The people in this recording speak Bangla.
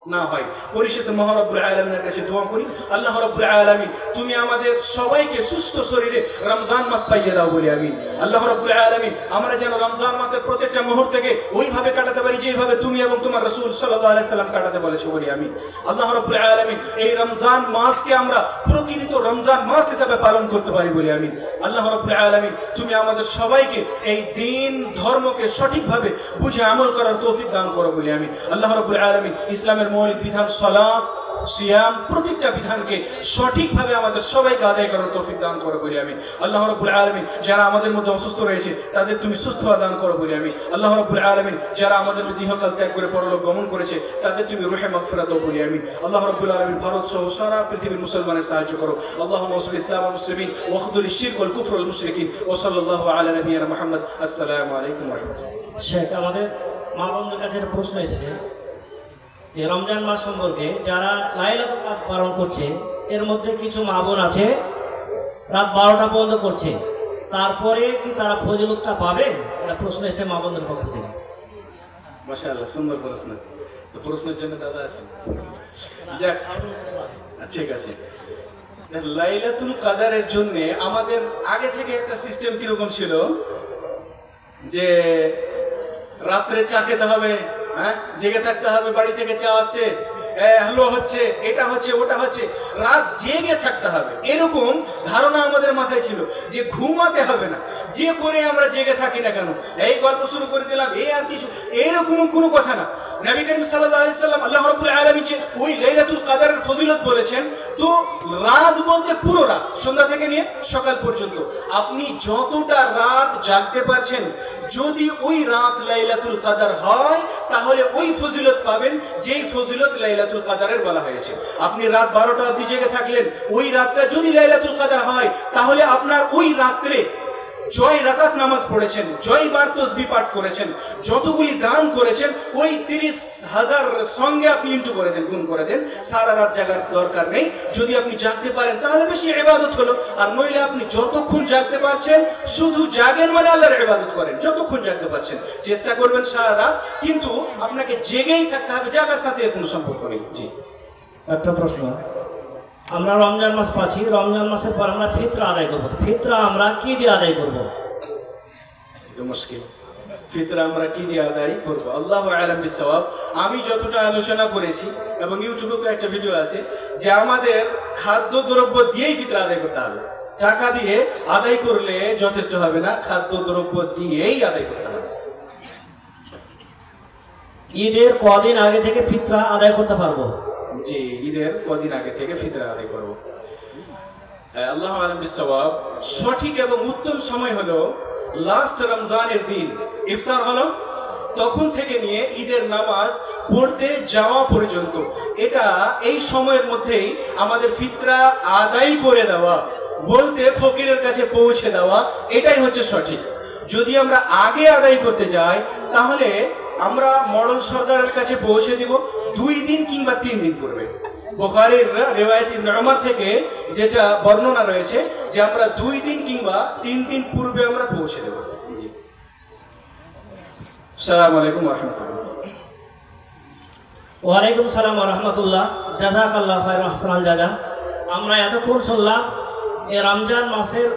না হয়। পরিশেষে মহান রব্বুল আলামিনের কাছে দোয়া করি, আল্লাহ রব্বুল আলামিন তুমি আমাদের সবাইকে সুস্থ শরীরে রমজান মাস পাইয়ে দাও বলি আমিন। আল্লাহ রব্বুল আলামিন আমরা যেন রমজান মাসের প্রত্যেকটা মুহূর্তকে ওইভাবে কাটাতে পারি যেভাবে তুমি এবং তোমার রাসূল সাল্লাল্লাহু আলাইহি সাল্লাম কাটাতে বলেছো বলি আমিন। আল্লাহ রব্বুল আলামিন এই রমজান মাসকে আমরা প্রকৃত রমজান মাস হিসেবে পালন করতে পারি বলি আমিন। আল্লাহ রব্বুল আলামিন তুমি আমাদের সবাইকে এই দিন ধর্মকে সঠিকভাবে বুঝে আমল করার তৌফিক দান করো বলি আমিন। আল্লাহ রব্বুল আলামিন ইসলামের মৌলিক বিধান সালাত সিয়াম প্রত্যেকটা বিধানকে সঠিকভাবে আমাদের সবাইকে আদায় করার তৌফিক দান করো বলি আমি। আল্লাহ রাব্বুল আলামিন যারা আমাদের মধ্যে অসুস্থ রয়েছে তাদের তুমি সুস্থতা দান করো বলি আমি। আল্লাহ রাব্বুল আলামিন যারা আমাদের মধ্যে ইহকাল ত্যাগ করে পরলোক গমন করেছে তাদের তুমি রুহে মাগফিরাত দাও বলি আমি। আল্লাহ রাব্বুল আলামিন ভারত সহ সারা পৃথিবীর মুসলমানের সাহায্য করো। আল্লাহুম্মা ওয়াসল ইসলাম ওয়াল মুসলিমিন ওয়া খুযুল শিরক ওয়াল কুফর ওয়াল মুশরিকিন ওয়া সাল্লাল্লাহু আলা নবিয়িনা মুহাম্মদ। আসসালামু আলাইকুম ওয়া রাহমাতুল্লাহ। শেখ, আমাদের মা বোনদের কাছে একটা প্রশ্ন এসেছে যে রমজান মাস সম্পর্কে যারা লাইলাতুল কদর পালন করছে এর মধ্যে কিছু মা বোন আছে রাত 12টা পর্যন্ত করছে, তারপরে কি তারা ফজিলতটা পাবে? এটা প্রশ্ন এসে মা বোনদের পক্ষ থেকে। মাশাআল্লাহ, সুন্দর প্রশ্ন। তো প্রশ্নের জন্য দাদা আছেন? যাক, ঠিক আছে। লাইলাতুল কদরের জন্য আমাদের আগে থেকে একটা সিস্টেম কিরকম ছিল যে রাত্রে চা খেতে হবে, হ্যাঁ, জেগে থাকতে হবে, বাড়ি থেকে চা আসছে, হ্যালো হচ্ছে, এটা হচ্ছে, ওটা হচ্ছে, রাত জেগে থাকতে হবে, এরকম ধারণা আমাদের মাথায় ছিল যে ঘুমাতে হবে না, যে করে আমরা জেগে থাকি না কেন, এই গল্প শুরু করে দিলাম, এই আর কিছু, এরকম কোনো কথা না। নবী করিম সাল্লাল্লাহু আলাইহি সাল্লাম আল্লাহ রাব্বুল আলামিন যে ওই লাইলাতুল কদরের ফজিলত বলেছেন, তো রাত বলতে পুরো রাত, সন্ধ্যা থেকে নিয়ে সকাল পর্যন্ত আপনি যতটা রাত জাগতে পারছেন, যদি ওই রাত লাইলাতুল কদর হয় তাহলে ওই ফজিলত পাবেন যেই ফজিলত লাইলাতুল কদরের বলা হয়েছে। আপনি রাত 12টা অবধি জেগে থাকলেন, ওই রাতটা যদি লাইলাতুল কদর হয় তাহলে আপনার ওই রাত্রে জয় রাকাত নামাজ পড়েছেন, জয় বার তাসবিহ পাঠ করেছেন, যতগুলি দান করেছেন ওই 30,000 সঙ্গে আপনি ইনটু করে দেন, গুণ করে দেন। সারা রাত জাগার দরকার নেই। যদি আপনি জাগতে পারেন তাহলে বেশি ইবাদত হলো, আর নইলে আপনি যতক্ষণ জাগতে পারছেন শুধু জাগেন মানে আল্লাহর ইবাদত করেন, যতক্ষণ জাগতে পারছেন চেষ্টা করবেন সারা রাত, কিন্তু আপনাকে জেগেই থাকতে হবে, জাগার সাথে এর কোনো সম্পর্ক নেই। জি, একটা প্রশ্ন, আমরা রমজান মাস পাচ্ছি, রমজান মাসের পর আমরা ফিতরা আদায় করবো, ফিতরা আমরা কি দিয়ে আদায় করবো? মুশকিল। ফিতরা আমরা কি দিয়ে আদায় করবো? আল্লাহু আ'লাম বিসওয়াব। আমি যতটা আলোচনা করেছি এবং ইউটিউবে একটা ভিডিও আছে যে আমাদের খাদ্যদ্রব্য দিয়েই ফিতরা আদায় করতে হবে, টাকা দিয়ে আদায় করলে যথেষ্ট হবে না, খাদ্যদ্রব্য দিয়েই আদায় করতে হবে। ঈদের কদিন আগে থেকে ফিতরা আদায় করতে পারবো? জি, ঈদের কদিন আগে থেকে ফিতরা আদায় করব। আল্লাহু আ'লাম বিসওয়াব। সঠিক এবং উত্তম সময় হলো লাস্ট রমজানের দিন ইফতার হলো তখন থেকে নিয়ে ঈদের নামাজ পড়তে যাওয়া পর্যন্ত, এটা এই সময়ের মধ্যেই আমাদের ফিতরা আদায় করে দেওয়া, বলতে ফকিরের কাছে পৌঁছে দেওয়া, এটাই হচ্ছে সঠিক। যদি আমরা আগে আদায় করতে যাই তাহলে আমরা মডল সর্দারের কাছে পৌঁছে দিব 2 দিন কিংবা 3 দিন পূর্বে। বুখারীর রিওয়ায়াত ইবনে উমর থেকে যেটা বর্ণনা রয়েছে যে আমরা 2 দিন কিংবা 3 দিন পূর্বে আমরা পৌঁছে দেব। আসসালামু আলাইকুম ওয়া রাহমাতুল্লাহ। ওয়া আলাইকুম সালাম ওয়া রাহমাতুল্লাহ। জাযাকাল্লাহু খায়রান, আহসানাল জাযা। আমরা এতক্ষণ শুনলাম এই রমজান মাসের